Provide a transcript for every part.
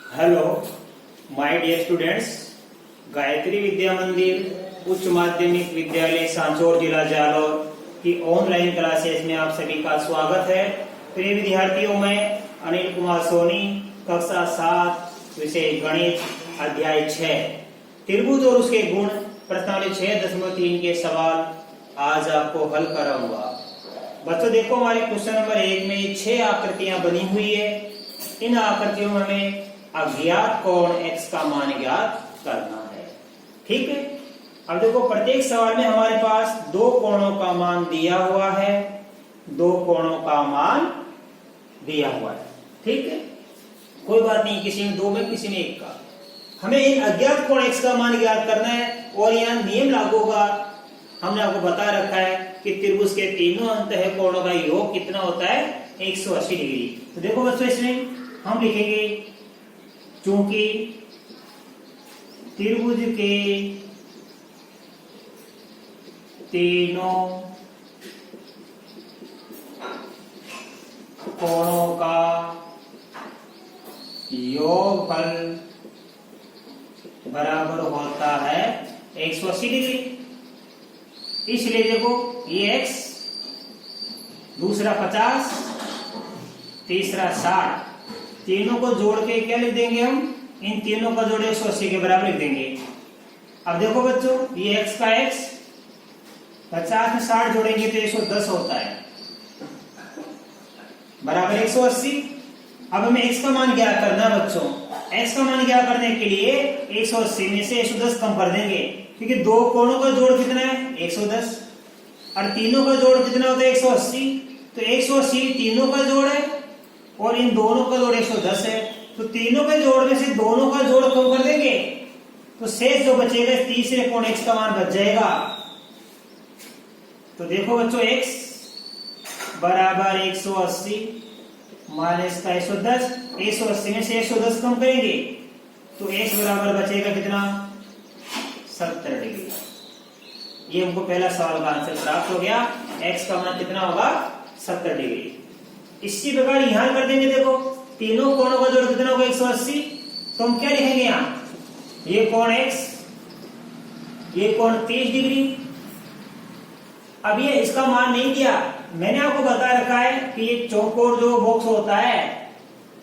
Hello my dear students, Gayatri Vidya Mandir उच्च माध्यमिक विद्यालय सांचौर जिला जालौर की ऑनलाइन क्लासेस में आप सभी का स्वागत है। प्रिय विद्यार्थियों, मैं अनिल कुमार सोनी, कक्षा 7, विषय गणित, अध्याय 6 त्रिभुज और उसके गुण, प्रश्नावली 6.3 के सवाल आज आपको हल कराऊंगा। बच्चों देखो, हमारे क्वेश्चन नंबर 1 में 6 आकृतियां बनी हुई है। इन आकृतियों में हमें अज्ञात कोण x का मान ज्ञात करना है। ठीक है, अब देखो प्रत्येक सवाल में हमारे पास दो कोणों का मान दिया हुआ है, दो कोणों का मान दिया हुआ है। ठीक है, कोई बात नहीं, किसी में दो में किसी में एक का। हमें इन अज्ञात कोण x का मान ज्ञात करना है और यहाँ नियम लागू होगा। हमने आपको बता रखा है कि त्रिभुज के तीनों अंतः कोणों का योग कितना होता है, 180 डिग्री। तो देखो बच्चों, इसमें हम लिखेंगे चूंकि त्रिभुज के तीनों कोणों का योगफल बराबर होता है 180 डिग्री। इसलिए देखो, ये x, दूसरा 50, तीसरा 60, तीनों को जोड़ के क्या लिख देंगे हम, इन तीनों का जोड़ 180 के बराबर लिख देंगे। अब देखो बच्चों, ये x का x 50 में 60 जोड़ेंगे तो 110 होता है, बराबर 180। अब हमें x का मान ज्ञात करना है बच्चों। x का मान ज्ञात करने के लिए 180 में से 110 कम कर देंगे, क्योंकि दो कोणों का जोड़ कितना है, 110, और तीनों का जोड़ कितना होता है, 180। तो 180 तीनों का जोड़ है और इन दोनों का जोड़ 110 है। तो तीनों के जोड़ में से दोनों का जोड़ कम कर देंगे तो शेष जो बचेगा, तीसरे कोण x का मान बच जाएगा। तो देखो बच्चों, x बराबर 180 माइनस का 110, 180 में से 110 कम करेंगे तो x बराबर बचेगा कितना, 70 डिग्री। ये हमको पहला सवाल का आंसर प्राप्त हो गया। x का मान कितना होगा, 70 डिग्री। इसी प्रकार यहां कर देंगे, देखो तीनों कोणों का जोड़ कितना होगा, 180। तो हम क्या लिखेंगे यहाँ, ये कोण x, ये कोण 30 डिग्री। अब ये इसका मान नहीं दिया, मैंने आपको बता रखा है कि ये चौकोर जो बॉक्स होता है,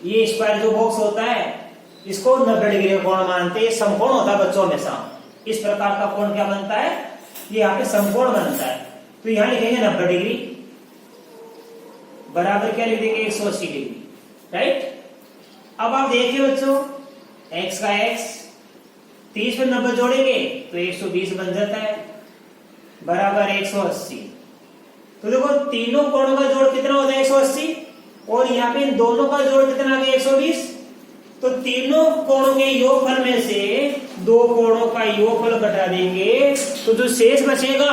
ये स्क्वायर जो बॉक्स होता है, इसको 90 डिग्री का कोण मानते हैं। समकोण होता है बच्चों हमेशा। इस प्रकार का कोण क्या बनता है, ये यहाँ पे समकोण बनता है। तो यहाँ लिखेंगे 90 डिग्री बराबर क्या लिख देंगे, 180 डिग्री। राइट। अब आप देखिए बच्चों, x का x 30 पर 90 जोड़ेंगे तो 120 बन जाता है, बराबर 180। तो देखो तीनों कोणों का जोड़ कितना होता है, 180, और यहाँ पे इन दोनों का जोड़ कितना आ गया, 120। तो तीनों कोणों के योगफल में से दो कोणों का योगफल घटा देंगे तो जो शेष बचेगा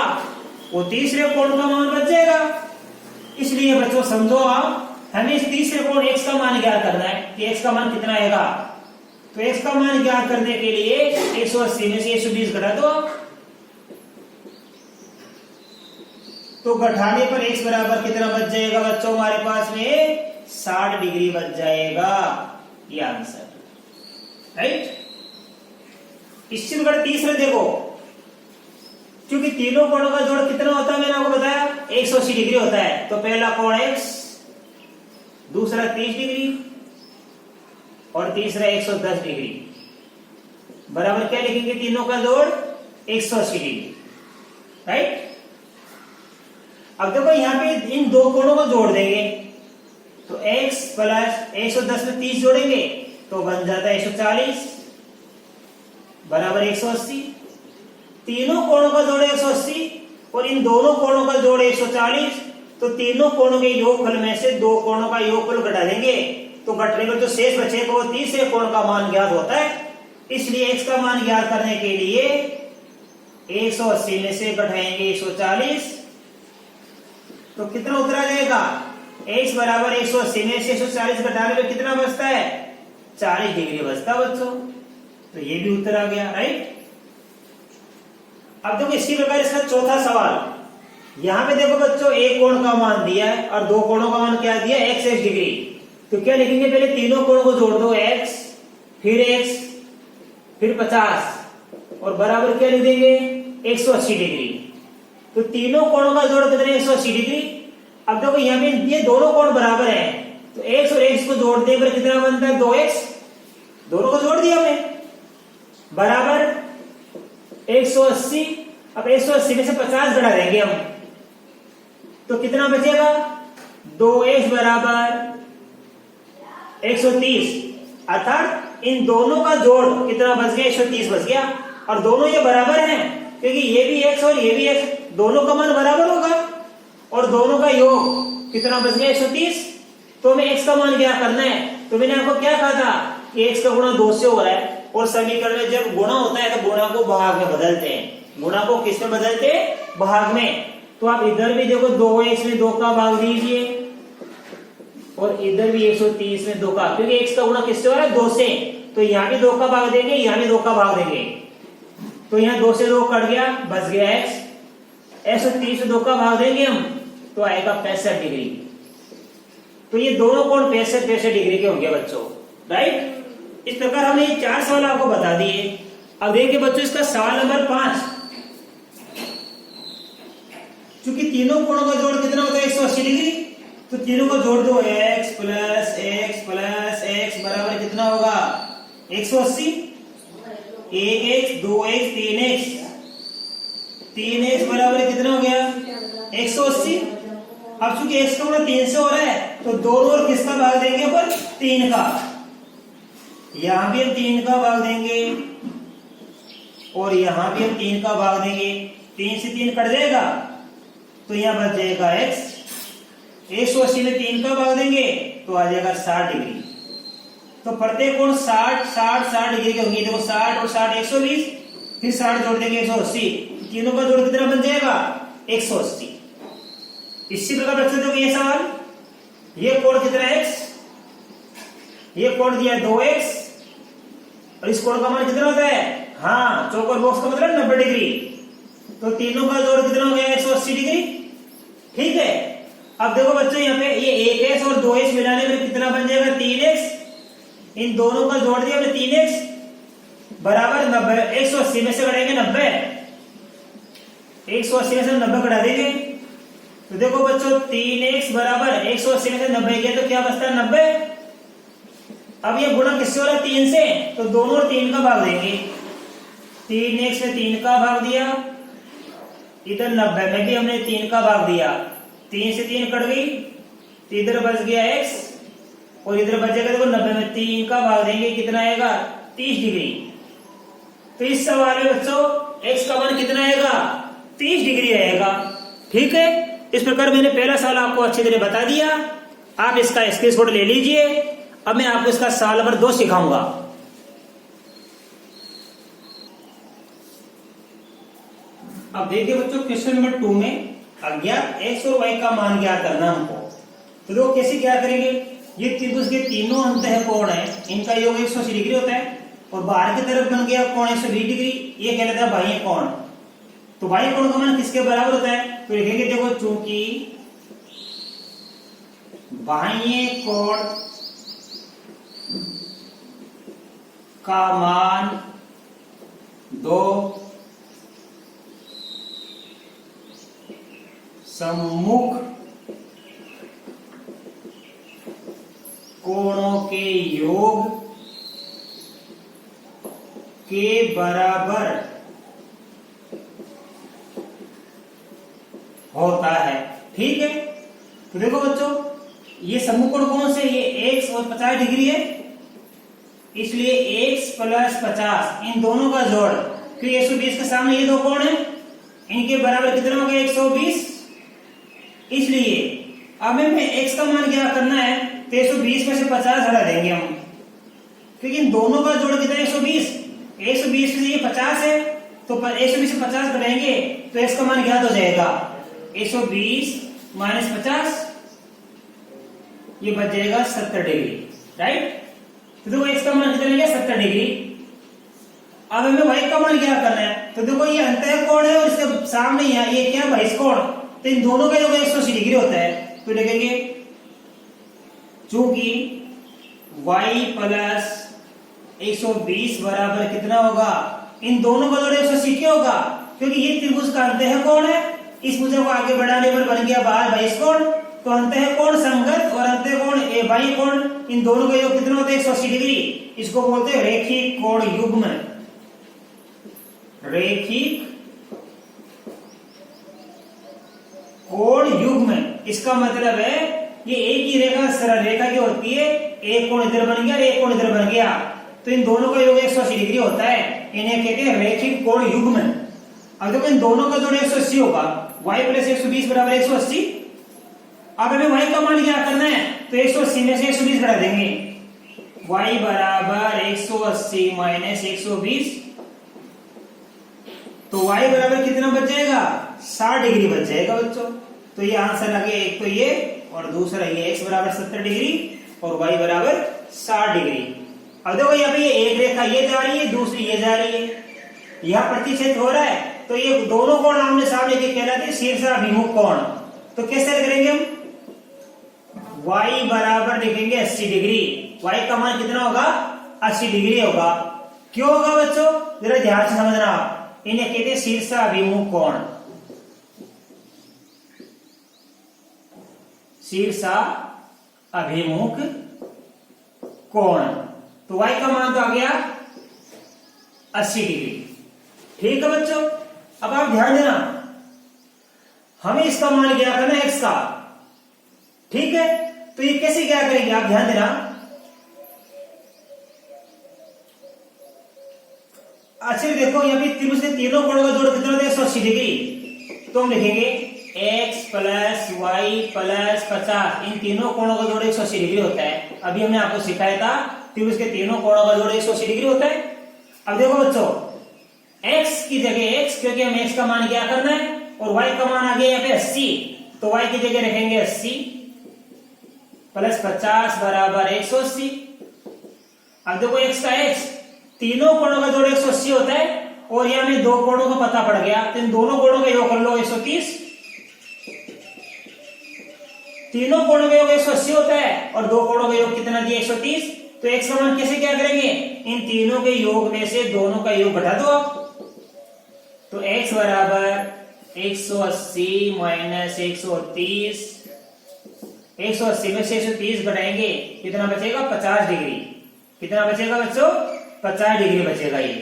वो तीसरे कोण का मान बच जाएगा। इसलिए बच्चों समझो, आप हमें इस तीसरे कोण x का मान ज्ञात करना है कि x का मान कितना आएगा। तो x का मान ज्ञात करने के लिए 180 में से 120 घटा दो, तो घटाने पर x बराबर कितना बच जाएगा बच्चों, हमारे पास में 60 डिग्री बच जाएगा। ये आंसर। राइट। इसी प्रकार तीसरा देखो, क्योंकि तीनों कोणों का जोड़ कितना होता है, मैंने आपको बताया 180 डिग्री होता है। तो पहला कोण x, दूसरा 30 डिग्री और तीसरा 110 डिग्री, बराबर क्या लिखेंगे, तीनों का जोड़ 180 डिग्री। राइट। अब देखो यहाँ पे इन दो कोणों को जोड़ देंगे तो x प्लस 110 में 30 जोड़ेंगे तो बन जाता है 140 बराबर 180। तीनों कोणों का जोड़ 180 और इन दोनों कोणों का जोड़ 140। तो तीनों कोणों के योगफल में से दो कोणों का योगफल घटा देंगे तो घटने पर जो शेष बचेगा वो तीसरे कोण का मान ज्ञात होता है। इसलिए x का मान ज्ञात करने के लिए 180 में से घटाएंगे 140 तो कितना उत्तर आ जाएगा, x बराबर 180 में से 140 घटाने में कितना बचता है, 40 डिग्री बचता बच्चों। तो ये भी उत्तर आ गया। राइट। अब देखो इसी प्रकार इसका चौथा सवाल, यहां पे देखो बच्चों, एक कोण का मान दिया है और दो कोणों का मान क्या दिया, x डिग्री। तो क्या लिखेंगे, पहले तीनों कोणों को जोड़ दो, x फिर x, फिर 50 और बराबर क्या लिख देंगे 180 डिग्री। तो तीनों कोणों का जोड़ कितना है 180 डिग्री। अब देखो यहाँ पे ये दोनों कोण बराबर है, तो x और x को जोड़ दे पर कितना बनता है 2x, दोनों को जोड़ दिया हमने, बराबर 180। अब 180 में से 50 घटा देंगे हम, तो कितना बचेगा 2x बराबर 130, अर्थात इन दोनों का जोड़ कितना बच गया 130 बच गया। और दोनों ये बराबर हैं क्योंकि ये भी x और ये भी x, दोनों का मान बराबर होगा और दोनों का योग कितना बच गया 130। तो हमें x का मान क्या करना है, तो मैंने आपको क्या कहा था कि x का गुणा 2 से हो रहा है और समीकरण में जब गुणा होता है तो गुणा को भाग में बदलते हैं। गुणा को किस में बदलते हैं, भाग में। तो आप इधर भी देखो 2x में 2 का भाग दीजिए और इधर भी 130 में 2 का, क्योंकि x का गुणा किससे हो रहा है 2 से, तो यहाँ भी 2 का भाग देंगे, यहाँ भी 2 का भाग देंगे। तो यहाँ 2 से 2 कट गया, बच गया x। 130 से 2 का भाग देंगे हम तो आएगा 65 डिग्री। तो ये दोनों कोण 65 डिग्री के होंगे बच्चों, राइट। इस प्रकार हमने ये 4 सवाल आपको बता दिए। अब देखिए बच्चों इसका सवाल नंबर 5, चूंकि तीनों कोणों का जोड़ कितना होता है 180 डिग्री, तो तीनों को जोड़ दो, x प्लस x बराबर कितना होगा 180। 1x 2x 3x, 3x बराबर कितना हो गया 180। अब चूंकि x का गुणा 3 से हो रहा है तो दोनों और किसका भाग देंगे पर 3 का, यहां भी हम 3 का भाग देंगे और यहां भी हम 3 का भाग देंगे। 3 से 3 कट जाएगा तो यहां बच जाएगा x। 180 में 3 का भाग देंगे तो आ जाएगा 60 डिग्री। तो प्रत्येक कोण 60 डिग्री के होंगे। देखो 60 और 60 120, फिर 60 जोड़ देंगे 180, तीनों का जोड़ कितना बन जाएगा 180। इसी प्रकार बच्चों देखो ये सवाल, ये कोण कितना है x, ये कोण दिया 2x और इस कोण का मान कितना होता है, हाँ चौकोर बॉक्स का मतलब 90 डिग्री। तो तीनों का जोड़ कितना हो गया 180 डिग्री, ठीक है। अब देखो बच्चों यहाँ पे ये 1x और 2x मिलाने में कितना बन जाएगा 3x, इन दोनों का जोड़ दिया हमने 3x बराबर 90। 180 में से घटाएंगे 90, 180 में से 90 घटा देंगे तो देखो बच्चों 3x बराबर 180 में से 90 गया तो क्या बचता है 90। अब ये गुणा किससे हो रहा है 3 से, तो दोनों और 3 का भाग देंगे। 3x में 3 का भाग दिया, इधर 90 में भी हमने 3 का भाग दिया, 3 से 3 कट गई तो इधर बच गया x और इधर बचेगा देखो 90 में 3 का भाग देंगे, कितना आएगा 30 डिग्री। तो इस सवाल में बच्चों x का मान कितना आएगा 30 डिग्री आएगा, ठीक है। इस प्रकार मैंने पहला सवाल आपको अच्छी तरह बता दिया, आप इसका स्क्रीनशॉट ले लीजिए। अब मैं आपको इसका सवाल नंबर 2 सिखाऊंगा। अब देखिए बच्चों क्वेश्चन नंबर 2 में अज्ञात x और y का मान ज्ञात करना हमको। तो देखो कैसे क्या करेंगे, ये त्रिभुज के तीनों अंतः कोण है, इनका योग 180 डिग्री होता है और बाहर की तरफ बन गया कोण 120 डिग्री, ये कहलाता है बाह्य कोण। तो बाह्य कोण का मान किसके बराबर होता है, तो लिखेंगे देखो चूंकि बाह्य कोण का मान 2 सम्मुख कोणों के योग के बराबर होता है, ठीक है। तो देखो बच्चों ये सम्मुख कोण कौन से, ये x और 50 डिग्री है, इसलिए x प्लस 50 इन दोनों का जोड़, क्योंकि 120 के सामने ये दो कोण है, इनके बराबर कितना हो गया 120। इसलिए अब हमें x का मान क्या करना है, तो 120 में से 50 हटा देंगे हम, क्योंकि इन दोनों का जोड़ कितना है 120। 120 में से ये 50 है तो 120 से 50 घटाएंगे तो x का मान ज्ञात हो जाएगा 120 माइनस 50, ये बच जाएगा 70 डिग्री, राइट। तो देखो x का मान कितना गया 70 डिग्री। अब हमें y का मान क्या करना है, तो देखो ये अंतः कोण है और इसके सामने ये क्या बहिष कोण, तो इन दोनों का योग 180 डिग्री होता है। तो लिखेंगे चूंकि y प्लस 120 बराबर कितना होगा, इन दोनों का जोड़ 180 क्यों होगा, क्योंकि ये त्रिभुज का अंतः कोण है। इस भुजा को आगे बढ़ाने पर बन गया बाहर 22 कोण, तो अंतः कोण संगत और अंतः कोण ए बाह्य कोण, इन दोनों का योग कितना होता है 180 डिग्री। इसको बोलते हैं रैखिक कोण युग्म, रैखिक कोण युग्म। इसका मतलब है ये एक ही रेखा सरल रेखा की होती है, एक कोण इधर बन गया और एक कोण इधर बन गया, तो इन दोनों का योग 180 डिग्री होता है, इन्हें कहते हैं रैखिक कोण युग्म। अब देखो इन दोनों का जोड़ 180 होगा, y प्लस 120 बराबर 180। अब हमें y का मान क्या करना है, तो 180 में से 120 घटा देंगे, y बराबर 180 माइनस 120, तो y बराबर कितना बच जाएगा, 60 डिग्री बच जाएगा बच्चों। तो ये आंसर आ गया, एक तो ये और दूसरा ये, x बराबर 70 डिग्री और y बराबर 60 डिग्री। अब देखो यहाँ पे ये एक रेखा ये जा रही है, दूसरी ये जा रही है, यहाँ प्रतिच्छेद हो रहा है, तो ये दोनों कोण आमने सामने के कहलाते हैं शीर्षाभिमुख कोण। तो कैसे करेंगे हम, y बराबर लिखेंगे 80 डिग्री, y का मान कितना होगा 80 डिग्री होगा। क्यों होगा बच्चों, जरा ध्यान से समझना, इन्हें कहते हैं शीर्षाभिमुख कोण, शीर्षाभिमुख कोण। तो y का मान तो आ गया 80 डिग्री। ठीक है बच्चों, अब आप ध्यान देना, हमें इसका मान क्या करना है x का, ठीक है। तो ये कैसे क्या करेंगे, आप ध्यान देना, अच्छा देखो यहाँ पे त्रिभुज के तीनों कोणों का जोड़ कितना होता है 180 डिग्री। तो हम लिखेंगे x प्लस वाई प्लस 50, इन तीनों कोणों का जोड़ 180 डिग्री होता है। अभी हमने आपको सिखाया था त्रिभुज के तीनों कोणों का जोड़ 180 डिग्री होता है। अब देखो बच्चों, x की जगह x, क्योंकि हम x का मान क्या करना है, और y का मान आ गया यहाँ पे 80, तो y की जगह रखेंगे 80 प्लस 50 बराबर 180। अब देखो x का x, तीनों कोणों का जोड़ 180 होता है, और यहाँ में दो कोणों का पता पड़ गया, तो इन दोनों कोणों का योग कर लो 130। तीनों कोणों का योग 180 होता है और दो कोणों का योग कितना दिया 130। तो x का मान कैसे क्या करेंगे, इन तीनों के योग में से दोनों का योग घटा दो आप। तो x बराबर 180 माइनस 130, 180 में से 130 घटाएंगे, कितना बचेगा 50 डिग्री। कितना बचेगा बच्चों, 50 डिग्री बचेगा ये।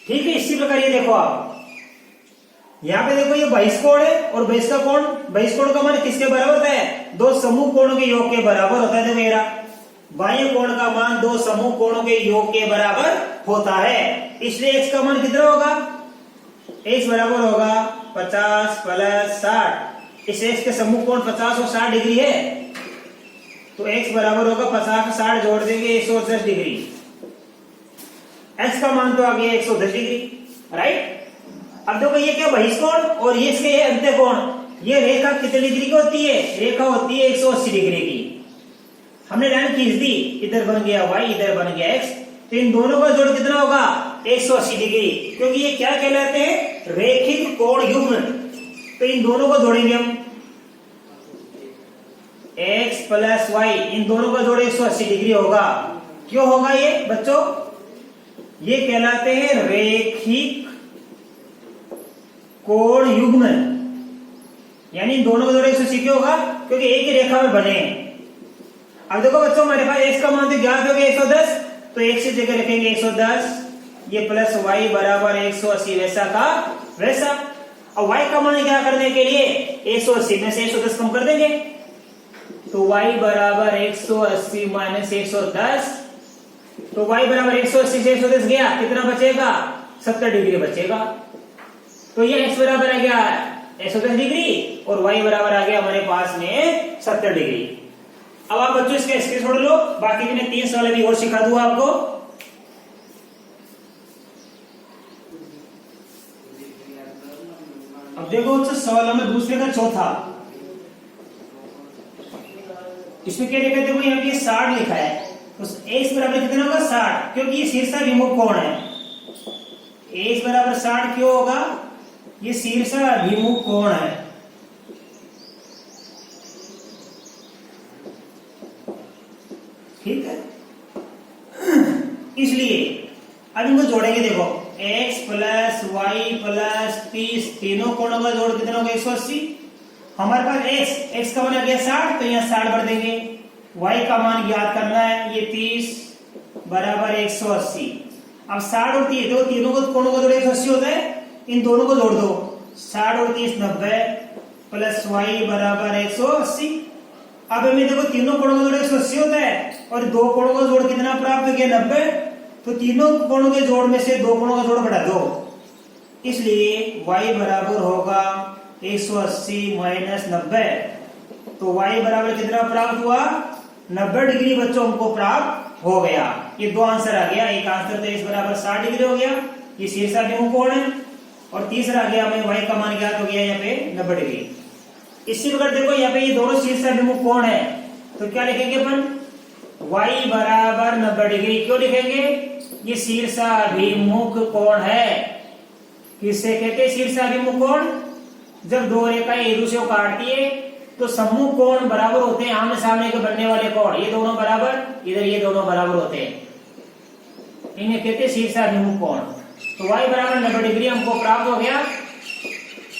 ठीक है, इसी प्रकार ये देखो आप, यहाँ पे देखो ये 22 कोण है और 22 का कोण, 22 कोण का मान किसके बराबर होता है, दो समूह कोणों के योग के बराबर होता है। मेरा बाह्य कोण का मान दो समूह कोणों के योग के बराबर होता है, इसलिए x का मान कितना होगा, x बराबर होगा 50 प्लस 60। इस x के समूह कोण 50 और 60 डिग्री है, तो x बराबर होगा 50 60 जोड़ देंगे 110 डिग्री। x का मान तो आ गया 110 डिग्री, राइट। अब देखो ये क्या 22 कोण और ये इसके अंत्य कोण, ये रेखा कितनी डिग्री की होती है, रेखा होती है 180 डिग्री की। हमने लाइन खींच दी, इधर बन गया y, इधर बन गया x, तो इन दोनों का जोड़ कितना होगा 180 डिग्री, क्योंकि ये क्या कहलाते हैं, रैखिक कोण युग्म। तो इन दोनों को जोड़ेंगे हम, x प्लस y, इन दोनों का जोड़ 180 डिग्री होगा। क्यों होगा ये बच्चों, ये कहलाते हैं रैखिक कोण युग्म, यानी इन दोनों का जोड़ 180 क्यों होगा, क्योंकि एक ही रेखा में बने हैं। अब देखो बच्चों, हमारे पास x का मान तो ज्ञात हो गया 110, तो x की जगह रखेंगे 110, ये प्लस y बराबर 180 वैसा का वैसा। अब y का मान क्या करने के लिए, 180 में से 110 कम कर देंगे, तो y बराबर 180 माइनस 110, तो y बराबर 180 से 110 गया, कितना बचेगा 70 डिग्री बचेगा। तो ये x बराबर आ गया 110 डिग्री और y बराबर आ गया हमारे पास में 70 डिग्री। अब आप बच्चों इसका स्क्रीनशॉट लो, बाकी मैंने 3 सवाल भी और सिखा दूंगा आपको। अब देखो बच्चों, सवाल नंबर दूसरे का चौथा, इसमें क्या लिखा है, देखो यहाँ पे 60 लिखा है, तो x बराबर कितना होगा 60, क्योंकि ये शीर्षाभिमुख कोण है। x बराबर 60 क्यों होगा, ये शीर्षाभिमुख कोण है। ठीक है, इसलिए अब इनको जोड़ेंगे। देखो x प्लस वाई प्लस 30, तीनों कोणों का जोड़ कितना होगा 180। हमारे पास x का मान आ गया 60, तो यहाँ 60 भर देंगे। y का मान ज्ञात करना है, ये 30 बराबर 180। अब 60 और 30, तो तीनों को कोणों का जोड़ 180 होता है, इन दोनों को जोड़ दो। 60 और 30 90 प्लस y बराबर 180। अब हमें देखो तीनों कोणों का जोड़ 180 होता है और दो कोणों का जोड़ कितना प्राप्त हो गया 90, तो तीनों कोणों के जोड़ में से दो कोणों का जोड़ घटा दो, इसलिए y बराबर होगा 180 माइनस 90। तो y बराबर कितना प्राप्त हुआ 90 डिग्री बच्चों हमको प्राप्त हो गया। ये दो आंसर आ गया, एक आंसर तो x बराबर 60 डिग्री हो गया, ये शीर्षाभिमुख कोण है, और तीसरा आ गया हमें y का मान ज्ञात हो गया यहाँ पे 90 डिग्री। इसी प्रकार देखो यहाँ पे ये दोनों शीर्षाभिमुख कोण है, तो क्या लिखेंगे अपन y बराबर 90 डिग्री। क्यों लिखेंगे, ये शीर्षाभिमुख कोण है। किससे कहते हैं शीर्षाभिमुख कोण, जब दो रेखाएं एक दूसरे को काटती है तो सम्मुख कोण बराबर होते हैं, आमने सामने के बनने वाले कोण, ये दोनों बराबर, इधर ये दोनों बराबर होते हैं, इन्हें कहते हैं शीर्षाभिमुख कोण। तो y बराबर 90 डिग्री हमको प्राप्त हो गया।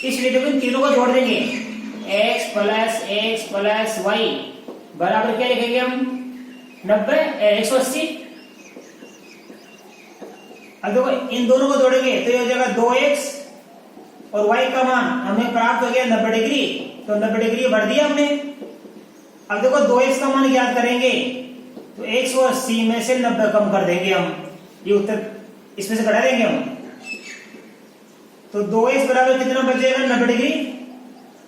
इसलिए देखो इन तीनों को जोड़ देंगे, x प्लस वाई बराबर क्या लिखेंगे हम 180। अब देखो इन दोनों को जोड़ेंगे तो ये हो जाएगा 2x, और y का मान हमें प्राप्त हो गया 90 डिग्री, तो 90 डिग्री बढ़ दिया हमने। अब देखो 2x का मान ज्ञात करेंगे, तो 180 में से 90 कम कर देंगे हम, ये उत्तर इसमें से घटा देंगे हम, तो 2x बराबर कितना बचेगा 90 डिग्री।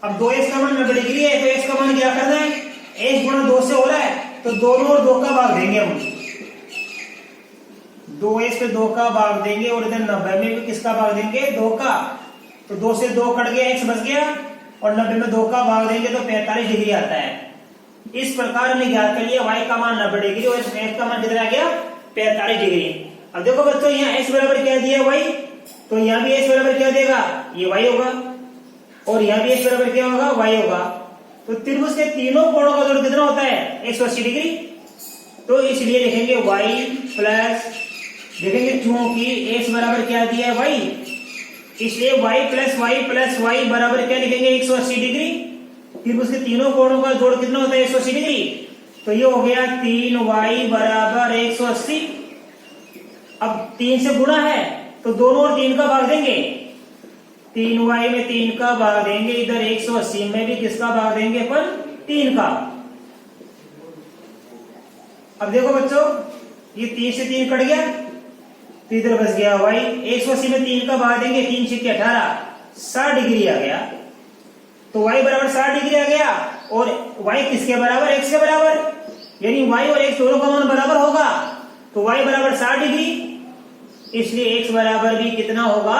अब 2x का मान 90 डिग्री है, तो x का मान क्या करना है, x गुणा 2 से हो रहा है, तो दोनों और 2 का भाग देंगे हम, 2x पे 2 का भाग देंगे, और इधर 90 में भी किसका भाग देंगे 2 का, तो 2 से 2 कट गया, x बच गया, और 90 में 2 का भाग देंगे तो 45 डिग्री आता है। इस प्रकार हमने ज्ञात कर लिया y का मान 90 डिग्री और x का मान कितना आ गया 45 डिग्री। अब देखो बच्चों यहाँ x बराबर क्या दिया y, तो यहाँ भी x बराबर क्या देगा, ये y होगा, और यहाँ भी x बराबर क्या होगा y होगा। तो त्रिभुज के तीनों कोणों का जोड़ कितना होता है 180 डिग्री, तो इसलिए लिखेंगे y प्लस, देखेंगे क्योंकि x बराबर क्या दिया है y, इसलिए y प्लस y बराबर क्या लिखेंगे 180 डिग्री। त्रिभुज के तीनों कोणों का जोड़ कितना होता है 180 डिग्री, तो ये हो गया 3y बराबर 180। अब 3 से गुणा है तो दोनों और 3 का भाग देंगे, 3y में 3 का भाग देंगे, इधर 180 में भी किसका भाग देंगे अपन 3 का। अब देखो बच्चों ये 3 से 3 कट गया, तो इधर बच गया y, 180 में 3 का भाग देंगे, 3 छक्के 18, 60 डिग्री आ गया, तो y बराबर 60 डिग्री आ गया। और y किसके बराबर x के बराबर, यानी y और x दोनों का मान बराबर होगा, तो y बराबर 60 डिग्री, इसलिए x बराबर भी कितना होगा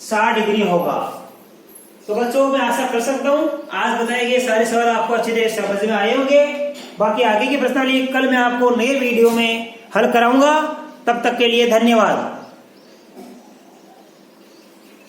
60 डिग्री होगा। तो बच्चों मैं आशा कर सकता हूं आज बताए गए सारे सवाल आपको अच्छी तरह समझ में आए होंगे। बाकी आगे की प्रश्नावली कल मैं आपको नए वीडियो में हल कराऊंगा। तब तक के लिए धन्यवाद।